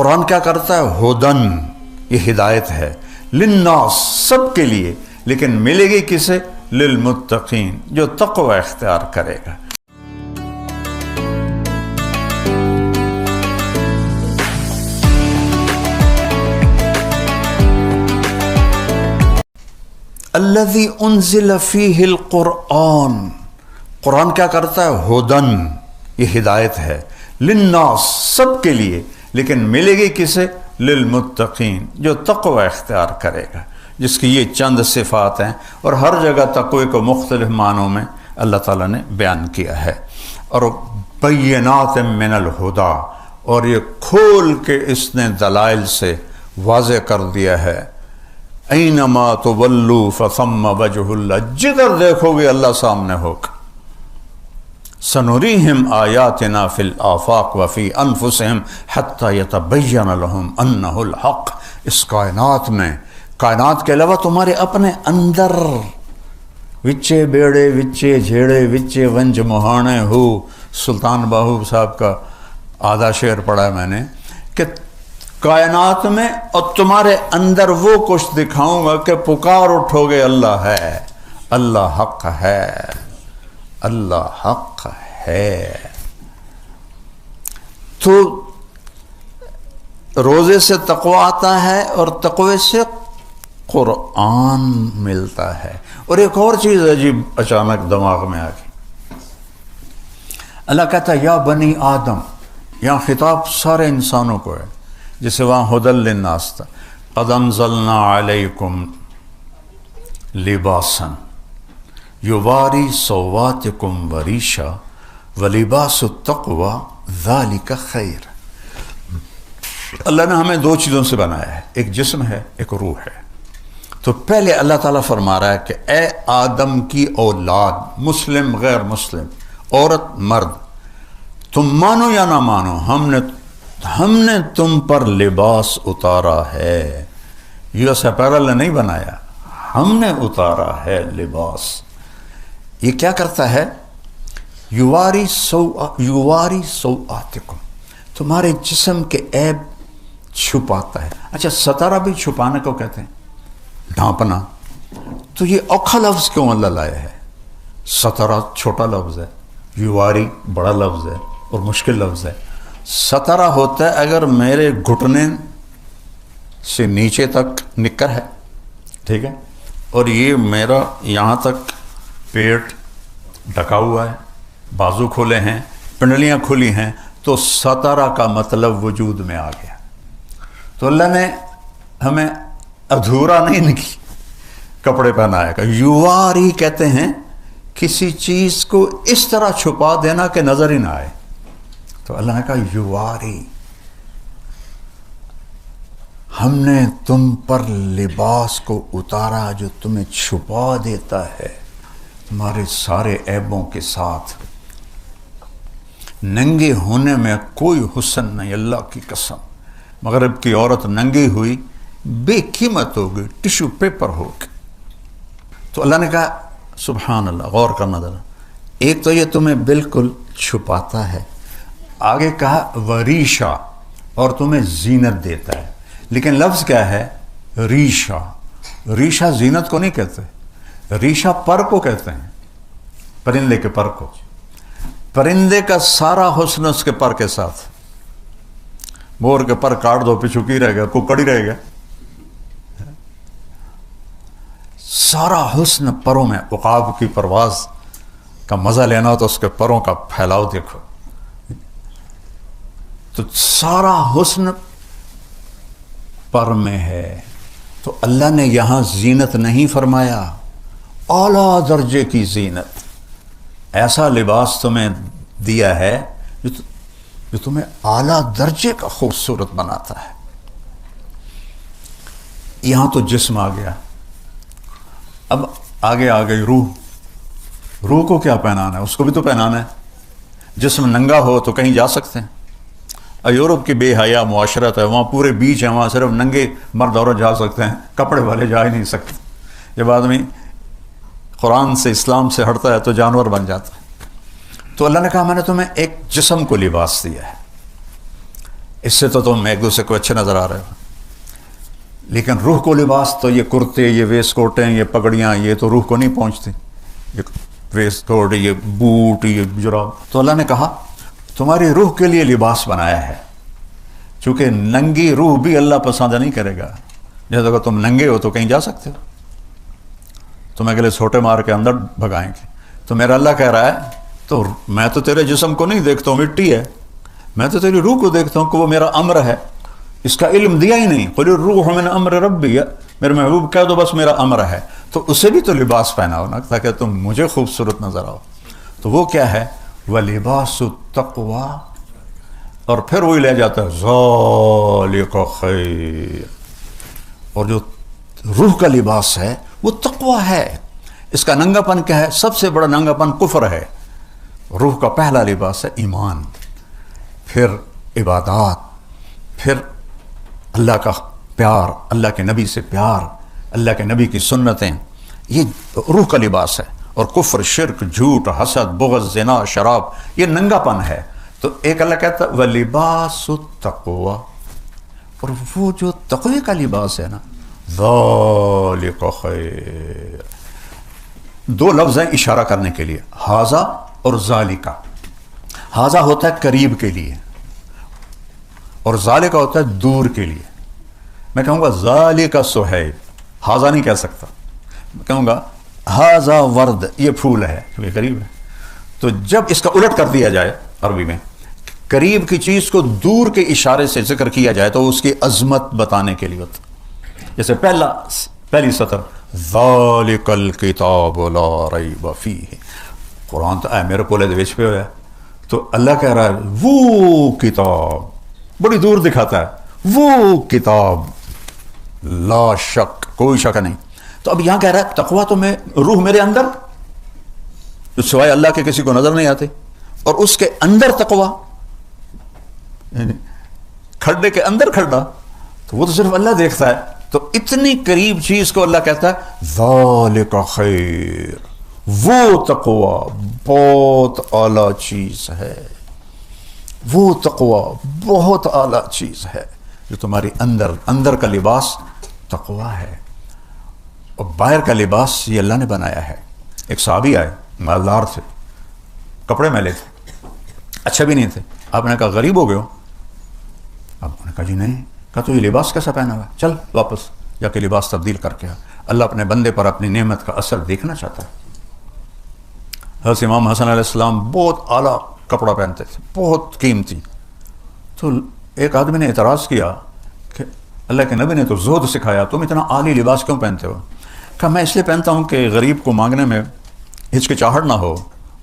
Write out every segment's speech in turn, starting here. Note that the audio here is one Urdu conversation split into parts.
قرآن کیا کرتا ہے؟ ہدن، یہ ہدایت ہے، للناس، سب کے لیے، لیکن ملے گی کسے؟ للمتقین، جو تقوی اختیار کرے گا۔ الذی انزل فیہ القرآن، قرآن کیا کرتا ہے؟ ہدن، یہ ہدایت ہے، للناس، سب کے لیے، لیکن ملے گی کسے؟ للمتقین، جو تقوی اختیار کرے گا، جس کی یہ چند صفات ہیں، اور ہر جگہ تقوی کو مختلف معنوں میں اللہ تعالیٰ نے بیان کیا ہے۔ اور بینات من الہدا، اور یہ کھول کے اس نے دلائل سے واضح کر دیا ہے۔ اینما تولوا فثم وجہ اللہ، جدھر دیکھو گے اللہ سامنے ہوگا۔ سنریہم آیاتنا فی الآفاق وفی انفسہم حتی یتبین لہم انہ الحق، اس کائنات میں، کائنات کے علاوہ تمہارے اپنے اندر، وچے بیڑے وچے جھیڑے وچے ونج مہانے ہو، سلطان باہو صاحب کا آدھا شعر پڑھا ہے میں نے، کہ کائنات میں اور تمہارے اندر وہ کچھ دکھاؤں گا کہ پکار اٹھو گے اللہ ہے، اللہ حق ہے، اللہ حق ہے۔ تو روزے سے تقوی آتا ہے، اور تقوی سے قرآن ملتا ہے۔ اور ایک اور چیز عجیب اچانک دماغ میں آ گئی، اللہ کہتا ہے یا بنی آدم، یہاں خطاب سارے انسانوں کو ہے، جسے وہاں ہدی للناس تھا۔ قد انزلنا علیکم لباسا یواری سواتکم وریشا ولباس التقوی ذالک خیر۔ اللہ نے ہمیں دو چیزوں سے بنایا ہے، ایک جسم ہے، ایک روح ہے۔ تو پہلے اللہ تعالیٰ فرما رہا ہے کہ اے آدم کی اولاد، مسلم غیر مسلم، عورت مرد، تم مانو یا نہ مانو، ہم نے تم پر لباس اتارا ہے۔ یہ اپیرل نے نہیں بنایا، ہم نے اتارا ہے لباس۔ یہ کیا کرتا ہے؟ یواری سوآتکم، تمہارے جسم کے عیب چھپاتا ہے۔ اچھا، ستارہ بھی چھپانے کو کہتے ہیں، ڈھانپنا۔ تو یہ اوکھا لفظ کیوں اللہ لایا ہے؟ ستارہ چھوٹا لفظ ہے، یواری بڑا لفظ ہے اور مشکل لفظ ہے۔ ستارہ ہوتا ہے اگر میرے گھٹنے سے نیچے تک نکر ہے، ٹھیک ہے، اور یہ میرا یہاں تک پیٹ ڈھکا ہوا ہے، بازو کھولے ہیں، پنڈلیاں کھلی ہیں، تو ستارہ کا مطلب وجود میں آ گیا۔ تو اللہ نے ہمیں ادھورا نہیں کپڑے پہنائے گا۔ یواری کہتے ہیں کسی چیز کو اس طرح چھپا دینا کہ نظر ہی نہ آئے۔ تو اللہ نے کہا یواری، ہم نے تم پر لباس کو اتارا جو تمہیں چھپا دیتا ہے تمہارے سارے عیبوں کے ساتھ۔ ننگے ہونے میں کوئی حسن نہیں، اللہ کی قسم۔ مغرب کی عورت ننگی ہوئی بے قیمت ہو گئی، ٹشو پیپر ہو گئی۔ تو اللہ نے کہا سبحان اللہ، غور کرنا ذرا، ایک تو یہ تمہیں بالکل چھپاتا ہے، آگے کہا وریشا، اور تمہیں زینت دیتا ہے۔ لیکن لفظ کیا ہے؟ ریشا۔ ریشا زینت کو نہیں کہتے، ریشا پر کو کہتے ہیں، پرندے کے پر کو۔ پرندے کا سارا حسن اس کے پر کے ساتھ۔ مور کے پر کاٹ دو پیچھو کی رہ گیا، ککڑی رہ گیا۔ سارا حسن پروں میں، عقاب کی پرواز کا مزہ لینا ہو تو اس کے پروں کا پھیلاؤ دیکھو، تو سارا حسن پر میں ہے۔ تو اللہ نے یہاں زینت نہیں فرمایا، اعلیٰ درجے کی زینت، ایسا لباس تمہیں دیا ہے جو تمہیں اعلیٰ درجے کا خوبصورت بناتا ہے۔ یہاں تو جسم آ گیا، اب آگے آ گئی روح۔ روح کو کیا پہنانا ہے؟ اس کو بھی تو پہنانا ہے۔ جسم ننگا ہو تو کہیں جا سکتے ہیں؟ یورپ کی بے حیا معاشرت ہے، وہاں پورے بیچ ہیں، وہاں صرف ننگے مرد عورت جا سکتے ہیں، کپڑے والے جا ہی نہیں سکتے۔ جب آدمی قرآن سے، اسلام سے ہٹتا ہے تو جانور بن جاتا ہے۔ تو اللہ نے کہا میں نے تمہیں ایک جسم کو لباس دیا ہے، اس سے تو تم ایک دوسرے کو اچھے نظر آ رہے ہو، لیکن روح کو لباس تو یہ کرتے، یہ ویسٹ کوٹیں، یہ پگڑیاں، یہ تو روح کو نہیں پہنچتی، یہ ویسٹ کوٹ، یہ بوٹ، یہ جراب۔ تو اللہ نے کہا تمہاری روح کے لیے لباس بنایا ہے، چونکہ ننگی روح بھی اللہ پسند نہیں کرے گا۔ جیسے اگر تم ننگے ہو تو کہیں جا سکتے ہو، تمہیں اگلے چھوٹے مار کے اندر بھگائیں گے۔ تو میرا اللہ کہہ رہا ہے تو میں تو تیرے جسم کو نہیں دیکھتا ہوں، مٹی ہے، میں تو تیری روح کو دیکھتا ہوں کہ وہ میرا امر ہے، اس کا علم دیا ہی نہیں۔ قل الروح من امر ربی، میرے محبوب کہہ دو بس میرا امر ہے، تو اسے بھی تو لباس پہناؤ نا تاکہ تم مجھے خوبصورت نظر آؤ۔ تو وہ کیا ہے؟ وَلِبَاسُ التَّقْوَى، اور پھر وہی لے جاتا ہے ذَلِكَ خَيْرٌ، اور جو روح کا لباس ہے وہ تقوی ہے۔ اس کا ننگا پن کیا ہے؟ سب سے بڑا ننگا پن کفر ہے۔ روح کا پہلا لباس ہے ایمان، پھر عبادات، پھر اللہ کا پیار، اللہ کے نبی سے پیار، اللہ کے نبی کی سنتیں، یہ روح کا لباس ہے۔ اور کفر، شرک، جھوٹ، حسد، بغض، زنا، شراب، یہ ننگا پن ہے۔ تو ایک اللہ کہتا ہے وَلِبَاسُ التَّقْوَى، اور وہ جو تقوی کا لباس ہے نا، ذَلِكَ خَيْرٌ، دو لفظ ہیں اشارہ کرنے کے لیے، حاذا اور ذالکا۔ حاذا ہوتا ہے قریب کے لیے، اور ذالکا ہوتا ہے دور کے لیے۔ میں کہوں گا ذالکا صہیب، حاذا نہیں کہہ سکتا، میں کہوں گا حاذا ورد، یہ پھول ہے کیونکہ قریب ہے۔ تو جب اس کا الٹ کر دیا جائے عربی میں، قریب کی چیز کو دور کے اشارے سے ذکر کیا جائے تو اس کی عظمت بتانے کے لیے ہوتا۔ جیسے پہلی سطر ذالک الکتاب لا ریب فیہ، قرآن تو میرے کولے دے وچ پہ ہوا ہے، تو اللہ کہہ رہا ہے وہ کتاب، بڑی دور دکھاتا ہے، وہ کتاب لا شک، کوئی شک نہیں۔ تو اب یہاں کہہ رہا ہے تقویٰ تو میں روح میرے اندر جو سوائے اللہ کے کسی کو نظر نہیں آتے، اور اس کے اندر تقویٰ، یعنی کھڈے کے اندر کھڈا، تو وہ تو صرف اللہ دیکھتا ہے۔ تو اتنی قریب چیز کو اللہ کہتا ہے ذالک خیر، وہ تقویٰ بہت اعلیٰ چیز ہے، وہ تقویٰ بہت اعلیٰ چیز ہے جو تمہاری اندر کا لباس تقویٰ ہے، اور باہر کا لباس یہ اللہ نے بنایا ہے۔ ایک صحابی آئے مالدار تھے، کپڑے میلے تھے، اچھے بھی نہیں تھے۔ آپ نے کہا غریب ہو گئے ہو؟ آپ نے کہا جی نہیں۔ کہا تو یہ لباس کیسا پہنا ہوا ہے؟ چل واپس جا کے لباس تبدیل کر کے آ۔ اللہ اپنے بندے پر اپنی نعمت کا اثر دیکھنا چاہتا ہے۔ حضرت امام حسن علیہ السلام بہت اعلیٰ کپڑا پہنتے تھے، بہت قیمتی۔ تو ایک آدمی نے اعتراض کیا کہ اللہ کے نبی نے تو زہد سکھایا، تم اتنا عالی لباس کیوں پہنتے ہو؟ کہا میں اس لیے پہنتا ہوں کہ غریب کو مانگنے میں ہچکچاہٹ نہ ہو،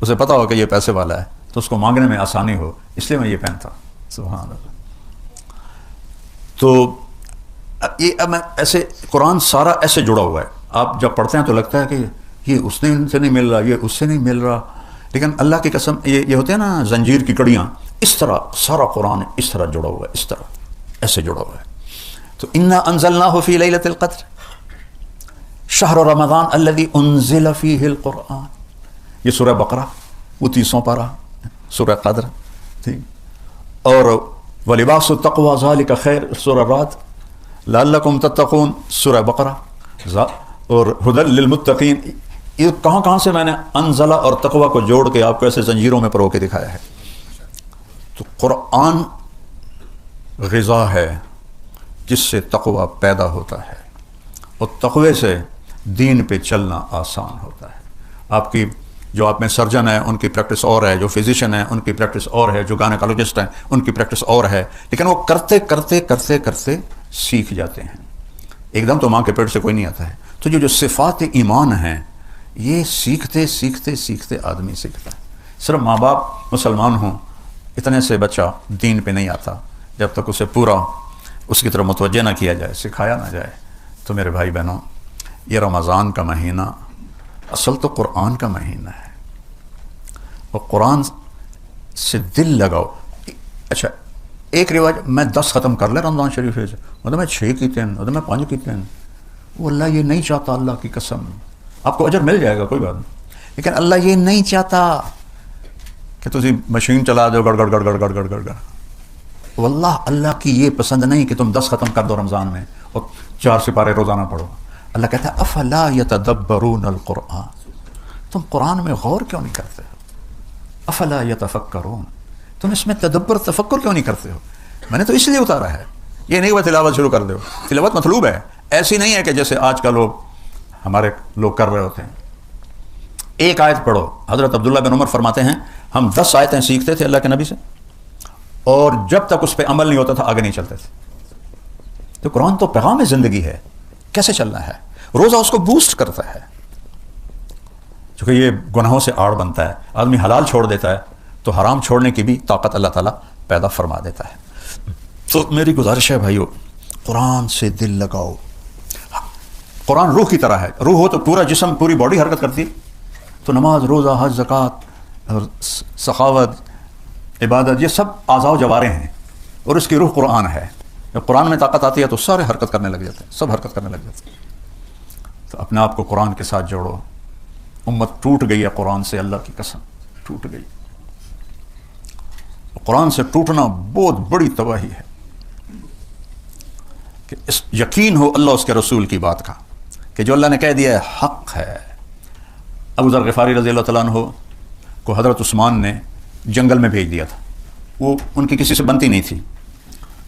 اسے پتہ ہو کہ یہ پیسے والا ہے تو اس کو مانگنے میں آسانی ہو، اس لیے میں یہ پہنتا ہوں۔ سبحان اللہ۔ تو یہ اب میں ایسے قرآن سارا ایسے جڑا ہوا ہے، آپ جب پڑھتے ہیں تو لگتا ہے کہ یہ اس نے ان سے نہیں مل رہا، یہ اس سے نہیں مل رہا، لیکن اللہ کی قسم یہ ہوتے ہیں نا زنجیر کی کڑیاں، اس طرح سارا قرآن اس طرح جڑا ہوا ہے، اس طرح ایسے جڑا ہوا ہے۔ تو انا انزلناہ فی لیلۃ القدر شہر رمضان الذی انزل فیہ القرآن، یہ سورہ بقرہ، وہ 30واں پارہ سورہ قدر، ٹھیک۔ اور وَلِبَاسُ التَّقْوَى ذَلِكَ خَيْرٌ سورہ رات، لَعَلَّكُمْ تَتَّقُونَ سورہ بقرہ، اور هُدًى لِّلْمُتَّقِينَ۔ یہ کہاں سے میں نے انزلہ اور تقوی کو جوڑ کے آپ کو ایسے زنجیروں میں پرو کے دکھایا ہے۔ تو قرآن غذا ہے جس سے تقوی پیدا ہوتا ہے، اور تقوی سے دین پہ چلنا آسان ہوتا ہے۔ آپ کی جو آپ میں سرجن ہیں ان کی پریکٹس اور ہے، جو فزیشین ہیں ان کی پریکٹس اور ہے، جو گائنیکالوجسٹ ہیں ان کی پریکٹس اور ہے، لیکن وہ کرتے کرتے کرتے کرتے سیکھ جاتے ہیں۔ ایک دم تو ماں کے پیٹ سے کوئی نہیں آتا ہے۔ تو جو صفات ایمان ہیں یہ سیکھتے سیکھتے سیکھتے آدمی سیکھتا ہے۔ صرف ماں باپ مسلمان ہوں اتنے سے بچہ دین پہ نہیں آتا جب تک اسے پورا اس کی طرف متوجہ نہ کیا جائے، سکھایا نہ جائے۔ تو میرے بھائی بہنوں، یہ رمضان کا مہینہ اصل تو قرآن کا مہینہ ہے، اور قرآن سے دل لگاؤ۔ اچھا ایک رواج میں 10 ختم کر لے رمضان شریف سے، مطلب میں 6 کیتے ہیں، مطلب میں 5 کیتے ہیں، وہ اللہ یہ نہیں چاہتا۔ اللہ کی قسم آپ کو اجر مل جائے گا کوئی بات نہیں، لیکن اللہ یہ نہیں چاہتا کہ تسی مشین چلا دو گڑ گڑ گڑ گڑ گڑ گڑ گڑ گڑ۔ واللہ اللہ کی یہ پسند نہیں کہ تم 10 ختم کر دو رمضان میں اور 4 سپارے روزانہ پڑھو. اللہ کہتا ہے افلا یتدبرون القرآن، تم قرآن میں غور کیوں نہیں کرتے ہو؟ افلا یتفکرون، تم اس میں تدبر تفکر کیوں نہیں کرتے ہو؟ میں نے تو اس لیے اتارا ہے، یہ نہیں کہ تلاوت شروع کر دو. تلاوت مطلوب ہے، ایسی نہیں ہے کہ جیسے آج کا لوگ ہمارے لوگ کر رہے ہوتے ہیں. ایک آیت پڑھو. حضرت عبداللہ بن عمر فرماتے ہیں ہم 10 آیتیں سیکھتے تھے اللہ کے نبی سے، اور جب تک اس پہ عمل نہیں ہوتا تھا آگے نہیں چلتے تھے. تو قرآن تو پیغام زندگی ہے، کیسے چلنا ہے؟ روزہ اس کو بوسٹ کرتا ہے، چونکہ یہ گناہوں سے آڑ بنتا ہے. آدمی حلال چھوڑ دیتا ہے تو حرام چھوڑنے کی بھی طاقت اللہ تعالیٰ پیدا فرما دیتا ہے. تو میری گزارش ہے بھائیو، قرآن سے دل لگاؤ. قرآن روح کی طرح ہے، روح ہو تو پورا جسم پوری باڈی حرکت کرتی ہے. تو نماز، روزہ، حج، زکوٰۃ اور سخاوت، عبادت، یہ سب اعضاء و جوارح ہیں، اور اس کی روح قرآن ہے. جب قرآن میں طاقت آتی ہے تو سارے حرکت کرنے لگ جاتے ہیں، سب حرکت کرنے لگ جاتے ہیں. تو اپنے آپ کو قرآن کے ساتھ جوڑو. امت ٹوٹ گئی ہے قرآن سے، اللہ کی قسم ٹوٹ گئی. قرآن سے ٹوٹنا بہت بڑی تباہی ہے. کہ اس یقین ہو اللہ اس کے رسول کی بات کا کہ جو اللہ نے کہہ دیا ہے حق ہے. ابو ذر غفاری رضی اللہ تعالیٰ عنہ کو حضرت عثمان نے جنگل میں بھیج دیا تھا، وہ ان کی کسی سے بنتی نہیں تھی.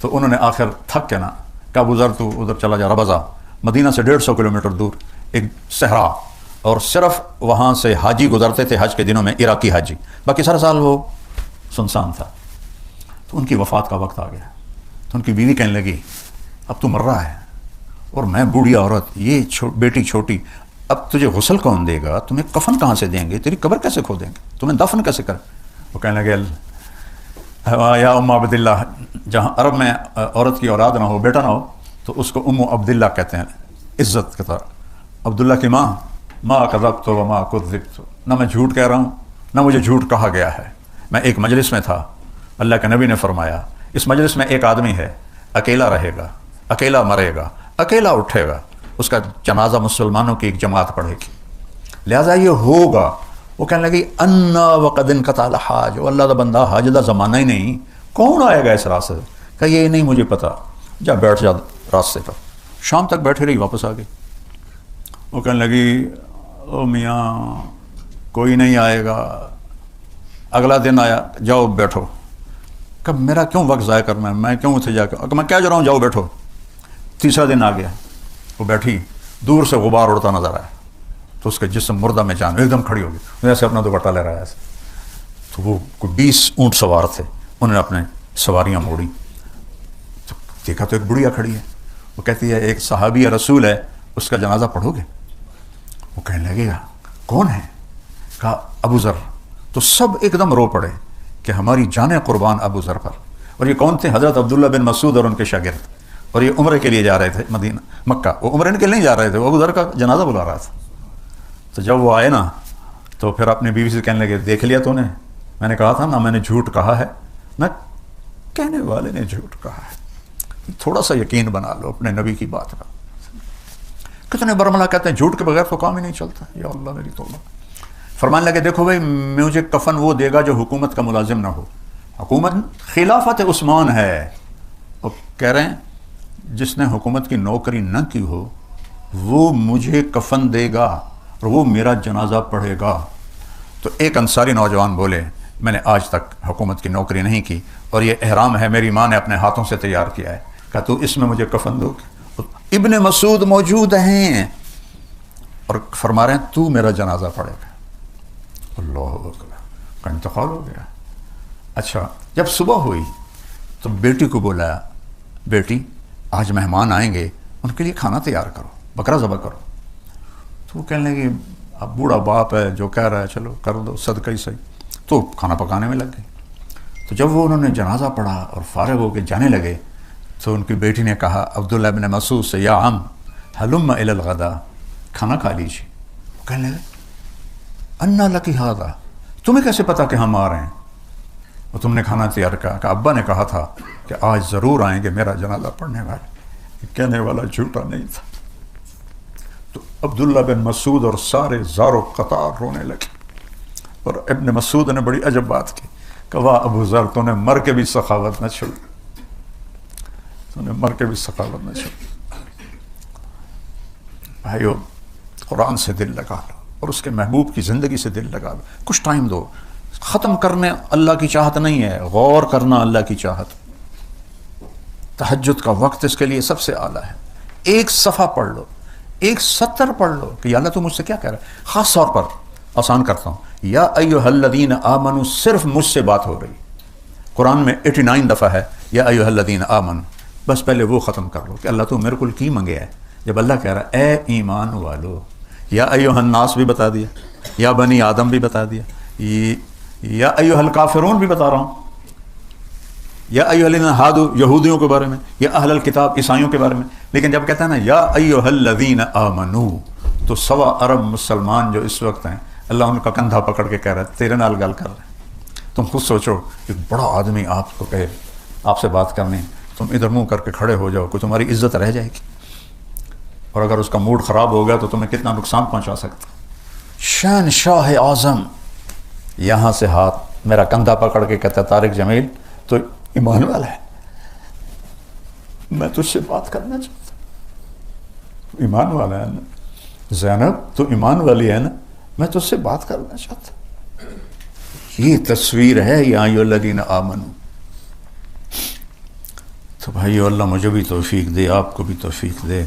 تو انہوں نے آخر تھک کے نا کہ ابو ذر تو ادھر چلا جا ربضہ، مدینہ سے 150 کلومیٹر دور ایک صحرا، اور صرف وہاں سے حاجی گزرتے تھے حج کے دنوں میں، عراقی حاجی، باقی سارا سال وہ سنسان تھا. تو ان کی وفات کا وقت آ گیا. تو ان کی بیوی کہنے لگی اب تو مر رہا ہے اور میں بوڑھی عورت، یہ بیٹی چھوٹی، اب تجھے غسل کون دے گا؟ تمہیں کفن کہاں سے دیں گے؟ تیری قبر کیسے کھو دیں گے؟ تمہیں دفن کیسے کر؟ وہ کہنے لگے یا ام عبداللہ، جہاں عرب میں عورت کی اولاد نہ ہو، بیٹا نہ ہو، تو اس کو ام عبداللہ کہتے ہیں عزت کے طور. عبداللہ کی ماں، ما کذبت وما کذبت، نہ میں جھوٹ کہہ رہا ہوں نہ مجھے جھوٹ کہا گیا ہے. میں ایک مجلس میں تھا، اللہ کے نبی نے فرمایا اس مجلس میں ایک آدمی ہے، اکیلا رہے گا، اکیلا مرے گا، اکیلا اٹھے گا، اس کا جنازہ مسلمانوں کی ایک جماعت پڑھے گی، لہٰذا یہ ہوگا. وہ کہنے لگی انا وقد انقطع الحاج، اللہ دا بندہ حاج دا زمانہ ہی نہیں، کون آئے گا اس راستے؟ کہ یہ نہیں مجھے پتا، جا بیٹھ جا راستے پر. شام تک بیٹھے رہی، واپس آ گئی. وہ کہنے لگی او میاں کوئی نہیں آئے گا. اگلا دن آیا، جاؤ بیٹھو. کب میرا کیوں وقت ضائع کرنا ہے، میں کیوں اتنے جا کے، میں کیا جا رہا ہوں، جاؤ بیٹھو. تیسرا دن آ گیا، وہ بیٹھی، دور سے غبار اڑتا نظر آیا تو اس کے جسم مردہ میں جان ایک دم کھڑی ہو گئی. جیسے اپنا دوپٹہ لے رہا ہے ایسے. تو وہ کوئی 20 اونٹ سوار تھے، انہوں نے اپنے سواریاں موڑی تو دیکھا تو ایک بڑھیا کھڑی ہے. وہ کہتی ہے ایک صحابی رسول ہے، اس کا جنازہ پڑھو گے؟ وہ کہنے لگے گا کون ہے؟ کہا ابو ذر. تو سب ایک دم رو پڑے کہ ہماری جانیں قربان ابو ذر پر. اور یہ کون تھے؟ حضرت عبداللہ بن مسعود اور ان کے شاگرد. اور یہ عمرے کے لیے جا رہے تھے مدینہ مکہ. وہ عمرے کے لیے نہیں جا رہے تھے، وہ ابو ذر کا جنازہ بلا رہا تھا. تو جب وہ آئے نا تو پھر اپنی بیوی سے کہنے لگے دیکھ لیا تو نے، میں نے کہا تھا نا میں نے جھوٹ کہا ہے، نہ کہنے والے نے جھوٹ کہا ہے. تھوڑا سا یقین بنا لو اپنے نبی کی بات کا. کتنے برملا کہتے ہیں جھوٹ کے بغیر تو کام ہی نہیں چلتا. یا اللہ میری توبہ. فرمانے لگے دیکھو بھائی مجھے کفن وہ دے گا جو حکومت کا ملازم نہ ہو. حکومت خلافت عثمان ہے. اور کہہ رہے ہیں جس نے حکومت کی نوکری نہ کی ہو وہ مجھے کفن دے گا اور وہ میرا جنازہ پڑھے گا. تو ایک انصاری نوجوان بولے میں نے آج تک حکومت کی نوکری نہیں کی اور یہ احرام ہے میری ماں نے اپنے ہاتھوں سے تیار کیا ہے. کہا تو اس میں مجھے کفن دو گے؟ ابن مسعود موجود ہیں اور فرما رہے ہیں تو میرا جنازہ پڑھے گا. اللہ اکبر، کا انتقال ہو گیا. اچھا جب صبح ہوئی تو بیٹی کو بولا بیٹی آج مہمان آئیں گے، ان کے لیے کھانا تیار کرو، بکرا ذبح کرو. تو وہ کہنے لگے اب بوڑھا باپ ہے جو کہہ رہا ہے چلو کر دو، صدقہ ہی صحیح. تو کھانا پکانے میں لگ گئی. تو جب وہ انہوں نے جنازہ پڑھا اور فارغ ہو کے جانے لگے تو ان کی بیٹی نے کہا عبداللہ بن مسعود سے یا عم حلم الی الغدا، کھانا کھا لیجیے. وہ کہنے لگے انا لکی ھذا، تمہیں کیسے پتا کہ ہم آ رہے ہیں؟ اور تم نے کھانا تیار کیا؟ کہ ابا نے کہا تھا کہ آج ضرور آئیں گے میرا جنازہ پڑھنے والے. کہنے والا جھوٹا نہیں تھا. تو عبداللہ بن مسعود اور سارے زار و قطار رونے لگے. اور ابن مسعود نے بڑی عجب بات کی کہ واہ ابو ذر تو نے مر کے بھی سخاوت نہ چھوڑی. تو انہیں مر کے بھی سخاوت نہ چھوڑی۔ بھائیو، قرآن سے دل لگا لو اور اس کے محبوب کی زندگی سے دل لگا لو، کچھ ٹائم دو۔ ختم کرنے اللہ کی چاہت نہیں ہے، غور کرنا اللہ کی چاہت۔ تہجد کا وقت اس کے لیے سب سے اعلیٰ ہے۔ ایک صفحہ پڑھ لو، ایک سطر پڑھ لو کہ یا اللہ تو مجھ سے کیا کہہ رہا ہے۔ خاص طور پر آسان کرتا ہوں، یا ایھا الذین آمنوا صرف مجھ سے بات ہو رہی۔ قرآن میں 89 دفعہ ہے یا ایھا الذین آمنوا، بس پہلے وہ ختم کر لو کہ اللہ تو میرے کو کی منگے ہے۔ جب اللہ کہہ رہا ہے اے ایمان والو، یا ایھا الناس بھی بتا دیا، یا بنی آدم بھی بتا دیا، یا ایھا الکافرون بھی بتا رہا ہوں، یا ایھا الذین ہادوا یہودیوں کے بارے میں، یا اہل الکتاب عیسائیوں کے بارے میں۔ لیکن جب کہتا ہے نا یا ایھا الذین آمنو، تو 1.25 ارب مسلمان جو اس وقت ہیں، اللہ ان کا کندھا پکڑ کے کہہ رہا ہے تیرے نال گل کر رہے ہیں۔ تم خود سوچو، ایک بڑا آدمی آپ کو کہے آپ سے بات کرنی، تم ادھر منہ کر کے کھڑے ہو جاؤ، کوئی تمہاری عزت رہ جائے گی؟ اور اگر اس کا موڈ خراب ہو گیا تو تمہیں کتنا نقصان پہنچا سکتا۔ شہنشاہ اعظم یہاں سے ہاتھ میرا کندھا پکڑ کے کہتا ہے طارق جمیل تو ایمان والا ہے، میں تجھ سے بات کرنا چاہتا ہوں۔ ایمان والا ہے نا زینب، تو ایمان والی ہے نا، میں تجھ سے بات کرنا چاہتا ہوں۔ یہ تصویر ہے یا ایھا الذین آمنوا۔ تو بھائیو، اللہ مجھے بھی توفیق دے، آپ کو بھی توفیق دے۔